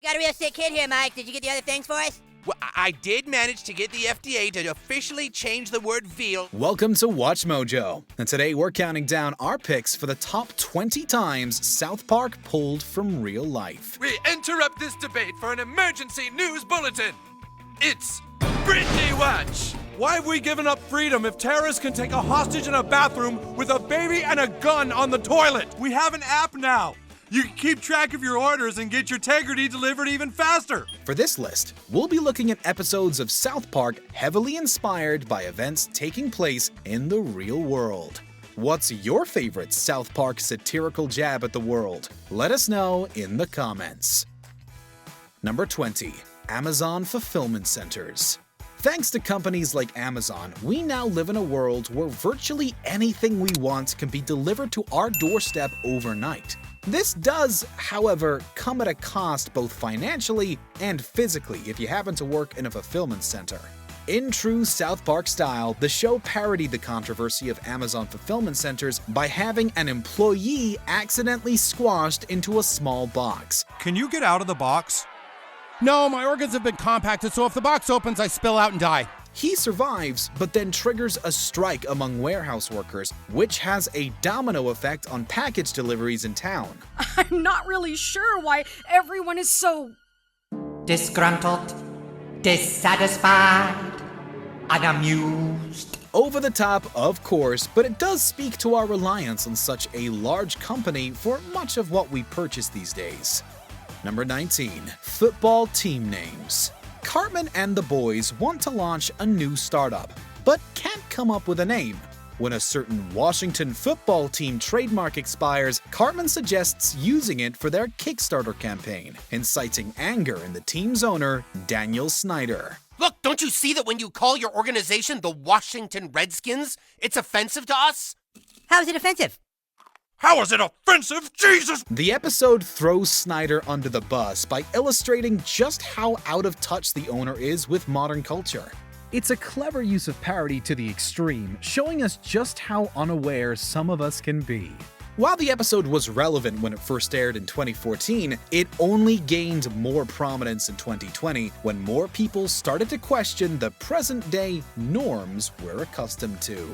Got a real sick kid here, Mike. Did you get the other things for us? Well, I did manage to get the FDA to officially change the word veal. Welcome to Watch Mojo, and today we're counting down our picks for the top 20 times South Park pulled from real life. We interrupt this debate for an emergency news bulletin. It's Britney Watch. Why have we given up freedom if terrorists can take a hostage in a bathroom with a baby and a gun on the toilet? We have an app now. You can keep track of your orders and get your Tegrity delivered even faster. For this list, we'll be looking at episodes of South Park heavily inspired by events taking place in the real world. What's your favorite South Park satirical jab at the world? Let us know in the comments. Number 20. Amazon Fulfillment Centers. Thanks to companies like Amazon, we now live in a world where virtually anything we want can be delivered to our doorstep overnight. This does, however, come at a cost both financially and physically if you happen to work in a fulfillment center. In true South Park style, the show parodied the controversy of Amazon fulfillment centers by having an employee accidentally squashed into a small box. Can you get out of the box? No, my organs have been compacted, so if the box opens, I spill out and die. He survives, but then triggers a strike among warehouse workers, which has a domino effect on package deliveries in town. I'm not really sure why everyone is so disgruntled, dissatisfied, unamused. Over the top, of course, but it does speak to our reliance on such a large company for much of what we purchase these days. Number 19. Football team names. Cartman and the boys want to launch a new startup, but can't come up with a name. When a certain Washington football team trademark expires, Cartman suggests using it for their Kickstarter campaign, inciting anger in the team's owner, Daniel Snyder. Look, don't you see that when you call your organization the Washington Redskins, it's offensive to us? How is it offensive? How is it offensive? Jesus! The episode throws Snyder under the bus by illustrating just how out of touch the owner is with modern culture. It's a clever use of parody to the extreme, showing us just how unaware some of us can be. While the episode was relevant when it first aired in 2014, it only gained more prominence in 2020 when more people started to question the present-day norms we're accustomed to.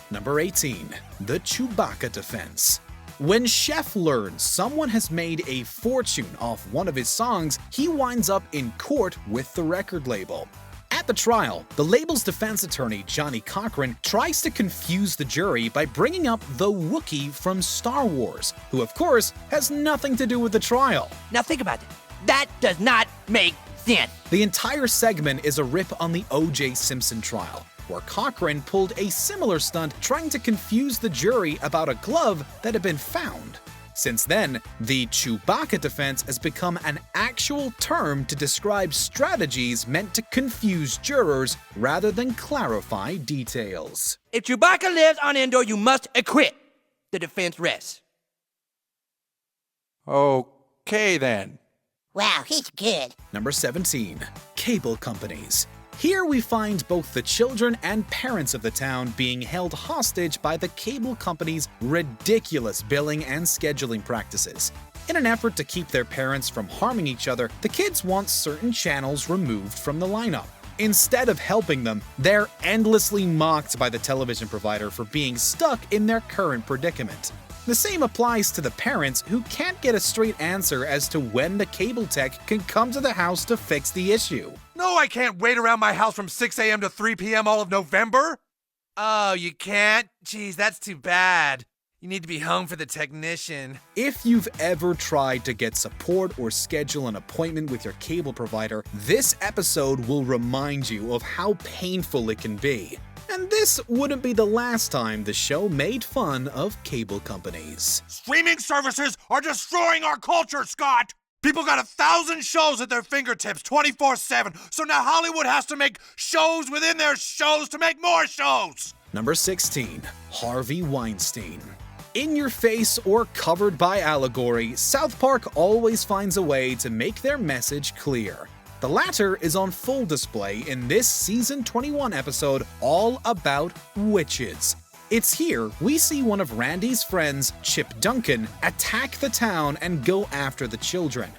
Number 18. The Chewbacca Defense. When Chef learns someone has made a fortune off one of his songs, he winds up in court with the record label. At the trial, the label's defense attorney, Johnny Cochran, tries to confuse the jury by bringing up the Wookiee from Star Wars, who of course has nothing to do with the trial. Now think about it. That does not make sense. The entire segment is a rip on the O.J. Simpson trial, where Cochran pulled a similar stunt trying to confuse the jury about a glove that had been found. Since then, the Chewbacca defense has become an actual term to describe strategies meant to confuse jurors rather than clarify details. If Chewbacca lives on Endor, you must acquit. The defense rests. Okay then. Wow, he's good. Number 17. Cable companies. Here we find both the children and parents of the town being held hostage by the cable company's ridiculous billing and scheduling practices. In an effort to keep their parents from harming each other, the kids want certain channels removed from the lineup. Instead of helping them, they're endlessly mocked by the television provider for being stuck in their current predicament. The same applies to the parents who can't get a straight answer as to when the cable tech can come to the house to fix the issue. No, I can't wait around my house from 6 a.m. to 3 p.m. all of November. Oh, you can't? Geez, that's too bad. You need to be home for the technician. If you've ever tried to get support or schedule an appointment with your cable provider, this episode will remind you of how painful it can be. And this wouldn't be the last time the show made fun of cable companies. Streaming services are destroying our culture, Scott! People got 1,000 shows at their fingertips 24/7, so now Hollywood has to make shows within their shows to make more shows! Number 16. Harvey Weinstein. In your face or covered by allegory, South Park always finds a way to make their message clear. The latter is on full display in this season 21 episode all about witches. It's here we see one of Randy's friends, Chip Duncan, attack the town and go after the children.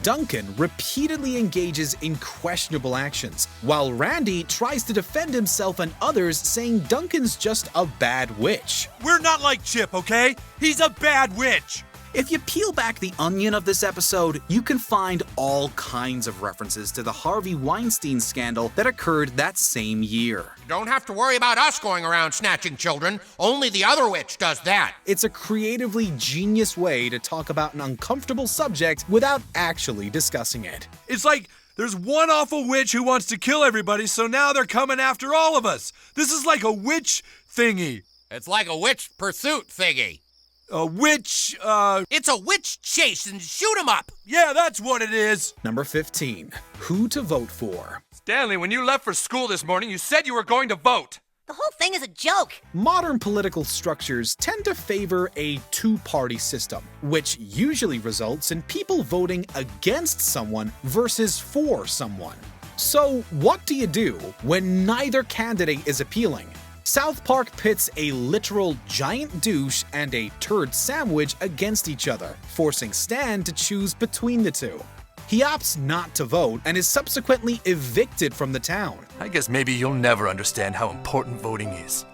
Duncan repeatedly engages in questionable actions, while Randy tries to defend himself and others, saying Duncan's just a bad witch. We're not like Chip, okay? He's a bad witch. If you peel back the onion of this episode, you can find all kinds of references to the Harvey Weinstein scandal that occurred that same year. Don't have to worry about us going around snatching children. Only the other witch does that. It's a creatively genius way to talk about an uncomfortable subject without actually discussing it. It's like there's one awful witch who wants to kill everybody, so now they're coming after all of us. This is like a witch thingy. It's like a witch pursuit thingy. It's a witch chase and shoot 'em up. Yeah, that's what it is. Number 15. Who to vote for. Stanley, when you left for school this morning, you said you were going to vote. The whole thing is a joke. Modern political structures tend to favor a two-party system, which usually results in people voting against someone versus for someone. So what do you do when neither candidate is appealing? South Park pits a literal giant douche and a turd sandwich against each other, forcing Stan to choose between the two. He opts not to vote and is subsequently evicted from the town. I guess maybe you'll never understand how important voting is.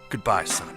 Goodbye, son.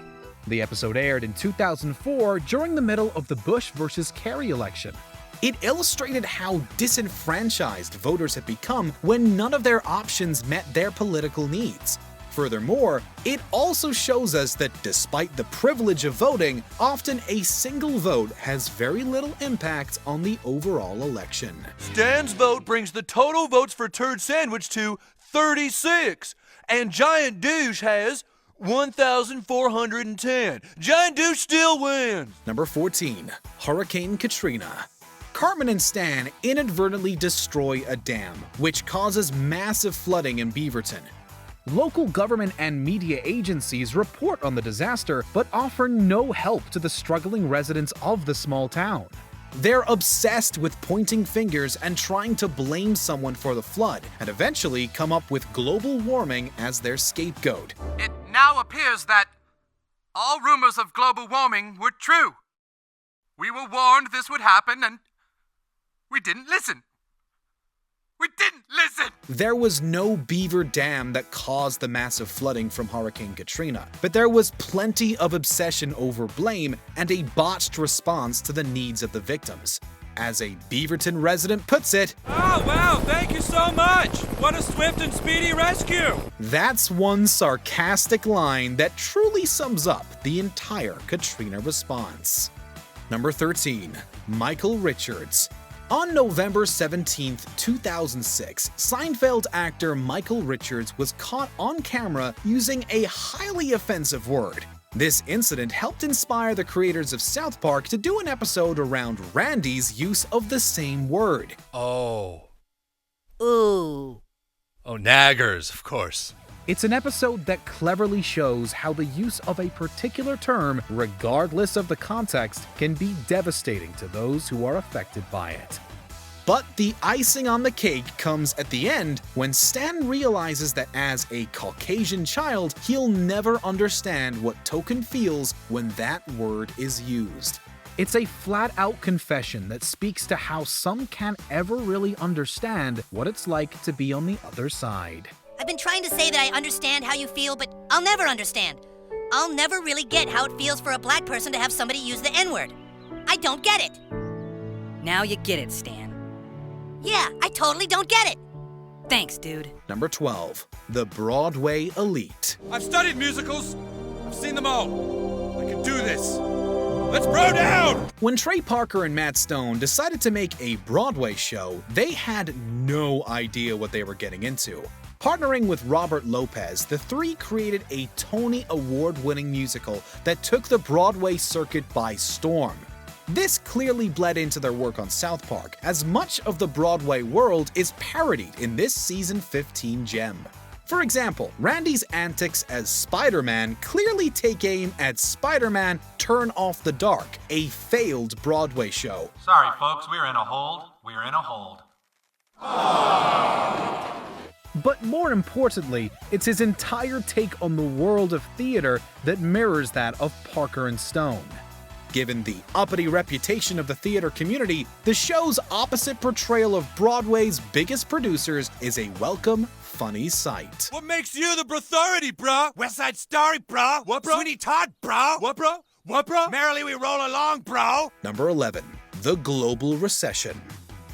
The episode aired in 2004 during the middle of the Bush versus Kerry election. It illustrated how disenfranchised voters have become when none of their options met their political needs. Furthermore, it also shows us that despite the privilege of voting, often a single vote has very little impact on the overall election. Stan's vote brings the total votes for Turd Sandwich to 36, and Giant Douche has 1,410. Giant Douche still wins. Number 14. Hurricane Katrina. Cartman and Stan inadvertently destroy a dam, which causes massive flooding in Beaverton. Local government and media agencies report on the disaster, but offer no help to the struggling residents of the small town. They're obsessed with pointing fingers and trying to blame someone for the flood, and eventually come up with global warming as their scapegoat. It now appears that all rumors of global warming were true. We were warned this would happen, and we didn't listen. We didn't listen! There was no beaver dam that caused the massive flooding from Hurricane Katrina, but there was plenty of obsession over blame and a botched response to the needs of the victims. As a Beaverton resident puts it, Oh, wow, thank you so much! What a swift and speedy rescue! that's one sarcastic line that truly sums up the entire Katrina response. Number 13. Michael Richards. On November 17, 2006, Seinfeld actor Michael Richards was caught on camera using a highly offensive word. This incident helped inspire the creators of South Park to do an episode around Randy's use of the same word. Oh, Ooh. naggers, of course. It's an episode that cleverly shows how the use of a particular term, regardless of the context, can be devastating to those who are affected by it. But the icing on the cake comes at the end when Stan realizes that as a Caucasian child, he'll never understand what Token feels when that word is used. It's a flat-out confession that speaks to how some can't ever really understand what it's like to be on the other side. I've been trying to say that I understand how you feel, but I'll never understand. I'll never really get how it feels for a black person to have somebody use the N-word. I don't get it. Now you get it, Stan. Yeah, I totally don't get it. Thanks, dude. Number 12. The Broadway Elite. I've studied musicals. I've seen them all. I can do this. Let's bro down! When Trey Parker and Matt Stone decided to make a Broadway show, they had no idea what they were getting into. Partnering with Robert Lopez, the three created a Tony Award-winning musical that took the Broadway circuit by storm. This clearly bled into their work on South Park, as much of the Broadway world is parodied in this season 15 gem. For example, Randy's antics as Spider-Man clearly take aim at Spider-Man Turn Off the Dark, a failed Broadway show. Sorry, folks, we're in a hold. We're in a hold. But more importantly, it's his entire take on the world of theater that mirrors that of Parker and Stone. Given the uppity reputation of the theater community, the show's opposite portrayal of Broadway's biggest producers is a welcome, funny sight. What makes you the authority, bro? West Side Story, bro. What, bro? Sweeney Todd, bro. What, bro? What, bro? Merrily we roll along, bro. Number 11. The Global Recession.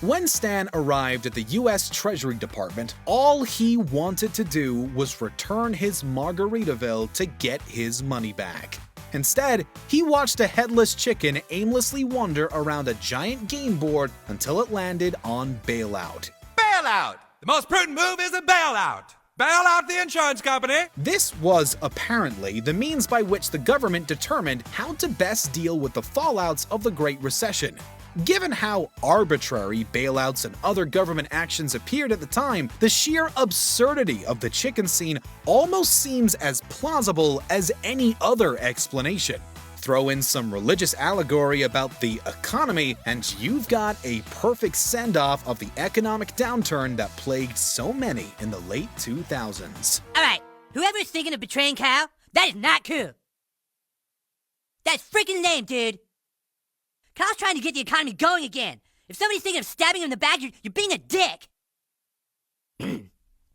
When Stan arrived at the U.S. Treasury Department, all he wanted to do was return his Margaritaville to get his money back. Instead, he watched a headless chicken aimlessly wander around a giant game board until it landed on Bailout. Bailout! The most prudent move is a bailout. Bail out the insurance company. This was apparently the means by which the government determined how to best deal with the fallouts of the Great Recession. Given how arbitrary bailouts and other government actions appeared at the time, the sheer absurdity of the chicken scene almost seems as plausible as any other explanation. Throw in some religious allegory about the economy, and you've got a perfect send-off of the economic downturn that plagued so many in the late 2000s. Alright, whoever's thinking of betraying Cal, that is not cool. That's freaking lame, dude. Cal's trying to get the economy going again. If somebody's thinking of stabbing him in the back, you're being a dick.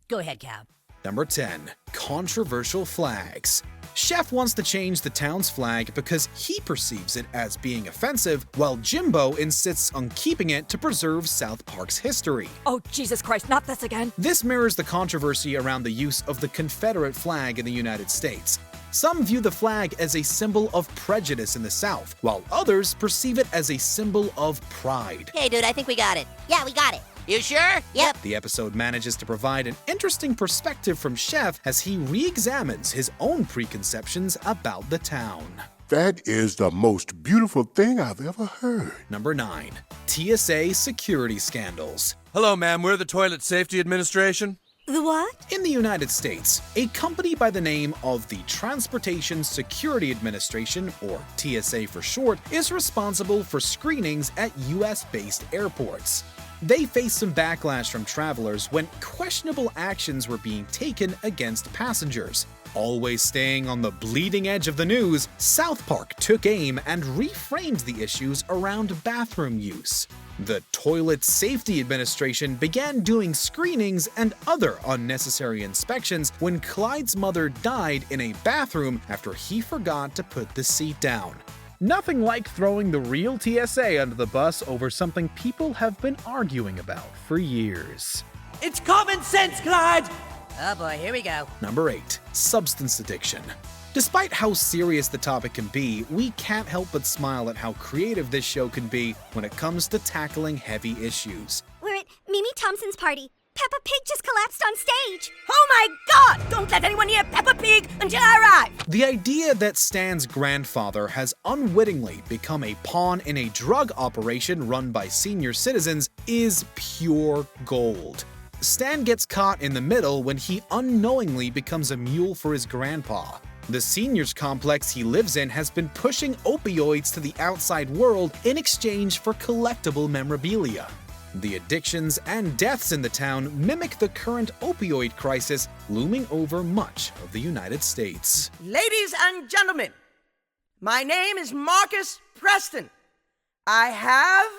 Go ahead, Cal. Number 10. Controversial flags. Chef wants to change the town's flag because he perceives it as being offensive, while Jimbo insists on keeping it to preserve South Park's history. Oh, Jesus Christ, not this again. This mirrors the controversy around the use of the Confederate flag in the United States. Some view the flag as a symbol of prejudice in the South, while others perceive it as a symbol of pride. Hey, dude, I think we got it. Yeah, we got it. You sure? Yep. The episode manages to provide an interesting perspective from Chef as he re-examines his own preconceptions about the town. That is the most beautiful thing I've ever heard. Number 9. TSA security scandals. Hello, ma'am. We're the Toilet Safety Administration. The what? In the United States, a company by the name of the Transportation Security Administration, or TSA for short, is responsible for screenings at US-based airports. They faced some backlash from travelers when questionable actions were being taken against passengers. Always staying on the bleeding edge of the news, South Park took aim and reframed the issues around bathroom use. The Toilet Safety Administration began doing screenings and other unnecessary inspections when Clyde's mother died in a bathroom after he forgot to put the seat down. Nothing like throwing the real TSA under the bus over something people have been arguing about for years. It's common sense, Clyde! Oh boy, here we go. Number 8. Substance addiction. Despite how serious the topic can be, we can't help but smile at how creative this show can be when it comes to tackling heavy issues. We're at Mimi Thompson's party. Peppa Pig just collapsed on stage. Oh my God! Don't let anyone near Peppa Pig until I arrive! The idea that Stan's grandfather has unwittingly become a pawn in a drug operation run by senior citizens is pure gold. Stan gets caught in the middle when he unknowingly becomes a mule for his grandpa. The seniors complex he lives in has been pushing opioids to the outside world in exchange for collectible memorabilia. The addictions and deaths in the town mimic the current opioid crisis looming over much of the United States. Ladies and gentlemen, my name is Marcus Preston. I have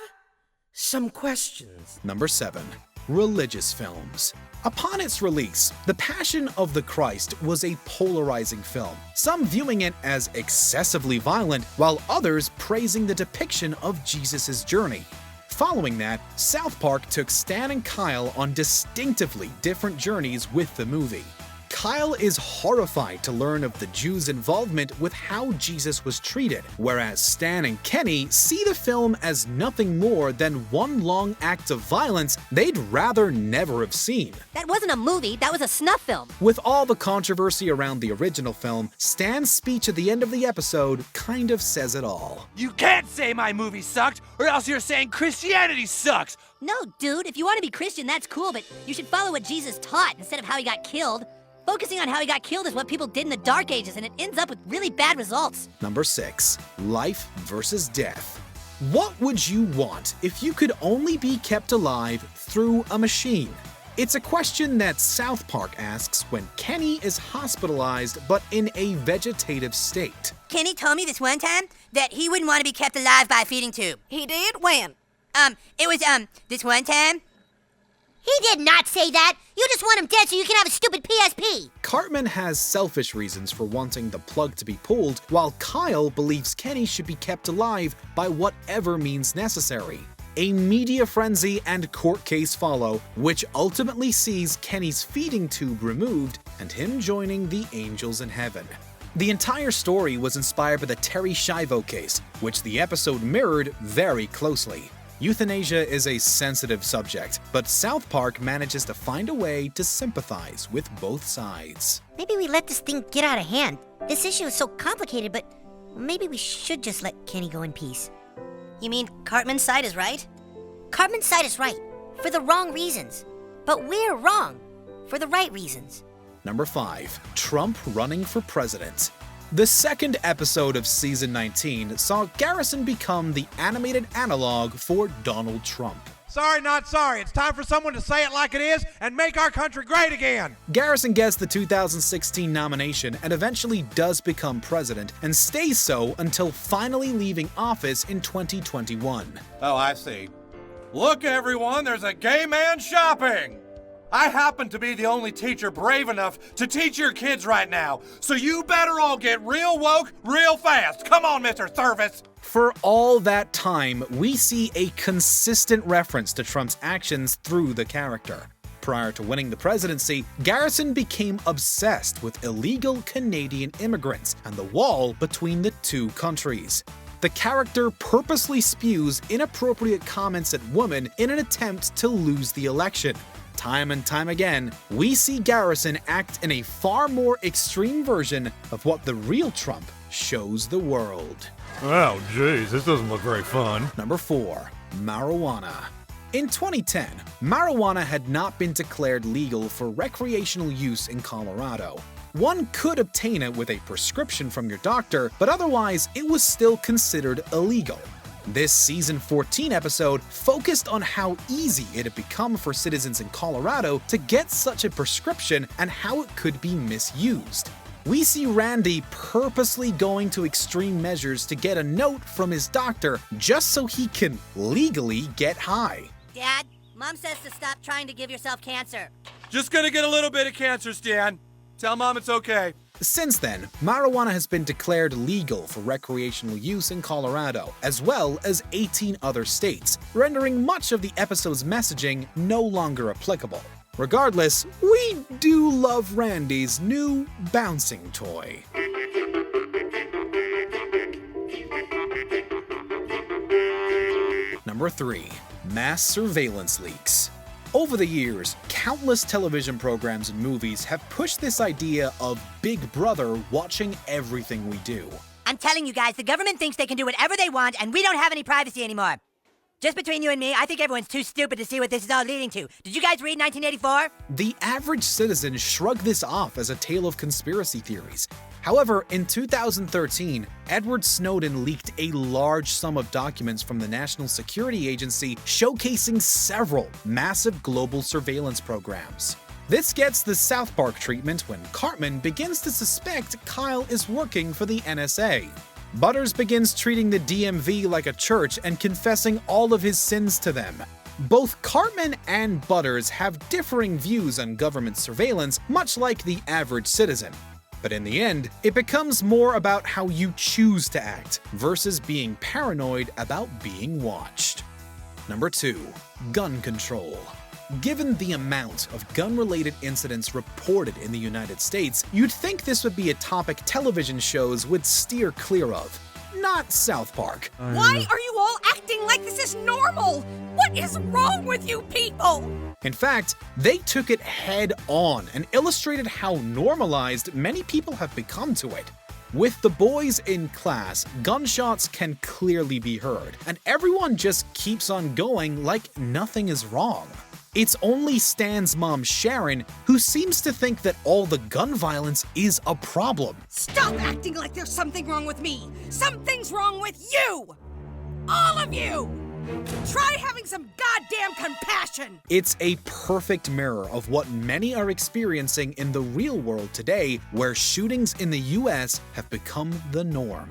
some questions. Number 7. Religious films. Upon its release, The Passion of the Christ was a polarizing film, some viewing it as excessively violent, while others praising the depiction of Jesus' journey. Following that, South Park took Stan and Kyle on distinctively different journeys with the movie. Kyle is horrified to learn of the Jews' involvement with how Jesus was treated, whereas Stan and Kenny see the film as nothing more than one long act of violence they'd rather never have seen. That wasn't a movie, that was a snuff film. With all the controversy around the original film, Stan's speech at the end of the episode kind of says it all. You can't say my movie sucked, or else you're saying Christianity sucks! No, dude, if you want to be Christian, that's cool, but you should follow what Jesus taught instead of how he got killed. Focusing on how he got killed is what people did in the Dark Ages, and it ends up with really bad results. Number 6. Life versus death. What would you want if you could only be kept alive through a machine? It's a question that South Park asks when Kenny is hospitalized but in a vegetative state. Kenny told me this one time that he wouldn't want to be kept alive by a feeding tube. He did? When? It was, this one time. He did not say that. You just want him dead so you can have a stupid PSP. Cartman has selfish reasons for wanting the plug to be pulled, while Kyle believes Kenny should be kept alive by whatever means necessary. A media frenzy and court case follow, which ultimately sees Kenny's feeding tube removed and him joining the angels in heaven. The entire story was inspired by the Terry Schiavo case, which the episode mirrored very closely. Euthanasia is a sensitive subject, but South Park manages to find a way to sympathize with both sides. Maybe we let this thing get out of hand. This issue is so complicated, but maybe we should just let Kenny go in peace. You mean Cartman's side is right? Cartman's side is right, for the wrong reasons. But we're wrong, for the right reasons. Number 5. Trump running for president. The second episode of Season 19 saw Garrison become the animated analog for Donald Trump. Sorry, not sorry. It's time for someone to say it like it is and make our country great again. Garrison gets the 2016 nomination and eventually does become president and stays so until finally leaving office in 2021. Oh, I see. Look, everyone, there's a gay man shopping. I happen to be the only teacher brave enough to teach your kids right now, so you better all get real woke real fast. Come on, Mr. Service. For all that time, we see a consistent reference to Trump's actions through the character. Prior to winning the presidency, Garrison became obsessed with illegal Canadian immigrants and the wall between the two countries. The character purposely spews inappropriate comments at women in an attempt to lose the election. Time and time again, we see Garrison act in a far more extreme version of what the real Trump shows the world. Oh, geez, this doesn't look very fun. Number 4. Marijuana. In 2010, marijuana had not been declared legal for recreational use in Colorado. One could obtain it with a prescription from your doctor, but otherwise it was still considered illegal. This Season 14 episode focused on how easy it had become for citizens in Colorado to get such a prescription and how it could be misused. We see Randy purposely going to extreme measures to get a note from his doctor just so he can legally get high. Dad, Mom says to stop trying to give yourself cancer. Just gonna get a little bit of cancer, Stan. Tell Mom it's okay. Since then, marijuana has been declared legal for recreational use in Colorado, as well as 18 other states, rendering much of the episode's messaging no longer applicable. Regardless, we do love Randy's new bouncing toy. Number 3. Mass surveillance leaks. Over the years, countless television programs and movies have pushed this idea of Big Brother watching everything we do. I'm telling you guys, the government thinks they can do whatever they want, and we don't have any privacy anymore. Just between you and me, I think everyone's too stupid to see what this is all leading to. Did you guys read 1984? The average citizen shrugged this off as a tale of conspiracy theories. However, in 2013, Edward Snowden leaked a large sum of documents from the National Security Agency showcasing several massive global surveillance programs. This gets the South Park treatment when Cartman begins to suspect Kyle is working for the NSA. Butters begins treating the DMV like a church and confessing all of his sins to them. Both Cartman and Butters have differing views on government surveillance, much like the average citizen. But in the end, it becomes more about how you choose to act versus being paranoid about being watched. Number 2. Gun control. Given the amount of gun-related incidents reported in the United States, you'd think this would be a topic television shows would steer clear of. Not South Park. Why are you all acting like this is normal? What is wrong with you people? In fact, they took it head on and illustrated how normalized many people have become to it. With the boys in class, gunshots can clearly be heard, and everyone just keeps on going like nothing is wrong. It's only Stan's mom, Sharon, who seems to think that all the gun violence is a problem. Stop acting like there's something wrong with me. Something's wrong with you. All of you. Try having some goddamn compassion! It's a perfect mirror of what many are experiencing in the real world today, where shootings in the US have become the norm.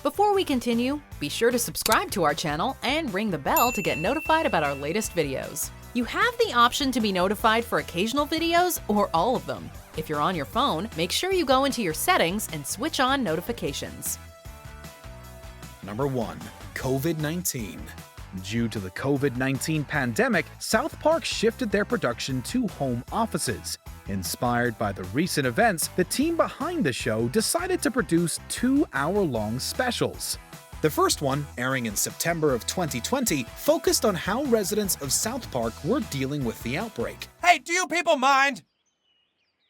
Before we continue, be sure to subscribe to our channel and ring the bell to get notified about our latest videos. You have the option to be notified for occasional videos or all of them. If you're on your phone, make sure you go into your settings and switch on notifications. Number 1. COVID-19. Due to the COVID-19 pandemic, South Park shifted their production to home offices. Inspired by the recent events, the team behind the show decided to produce 2-hour-long specials. The first one, airing in September of 2020, focused on how residents of South Park were dealing with the outbreak. Hey, do you people mind?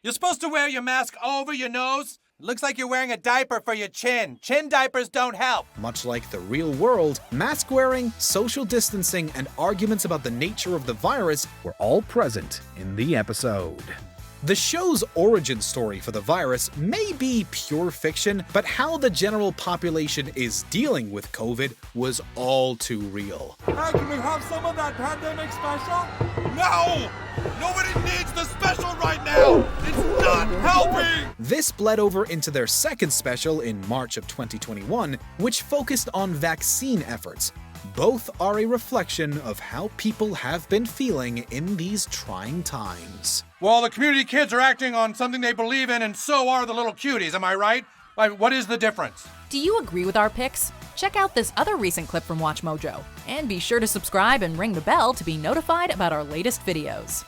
You're supposed to wear your mask over your nose? It looks like you're wearing a diaper for your chin. Chin diapers don't help. Much like the real world, mask wearing, social distancing, and arguments about the nature of the virus were all present in the episode. The show's origin story for the virus may be pure fiction, but how the general population is dealing with COVID was all too real. Hey, can we have some of that pandemic special? No! Nobody needs the special right now! It's not helping! This bled over into their second special in March of 2021, which focused on vaccine efforts. Both are a reflection of how people have been feeling in these trying times. Well, the community kids are acting on something they believe in, and so are the little cuties, am I right? Like, what is the difference? Do you agree with our picks? Check out this other recent clip from WatchMojo, and be sure to subscribe and ring the bell to be notified about our latest videos.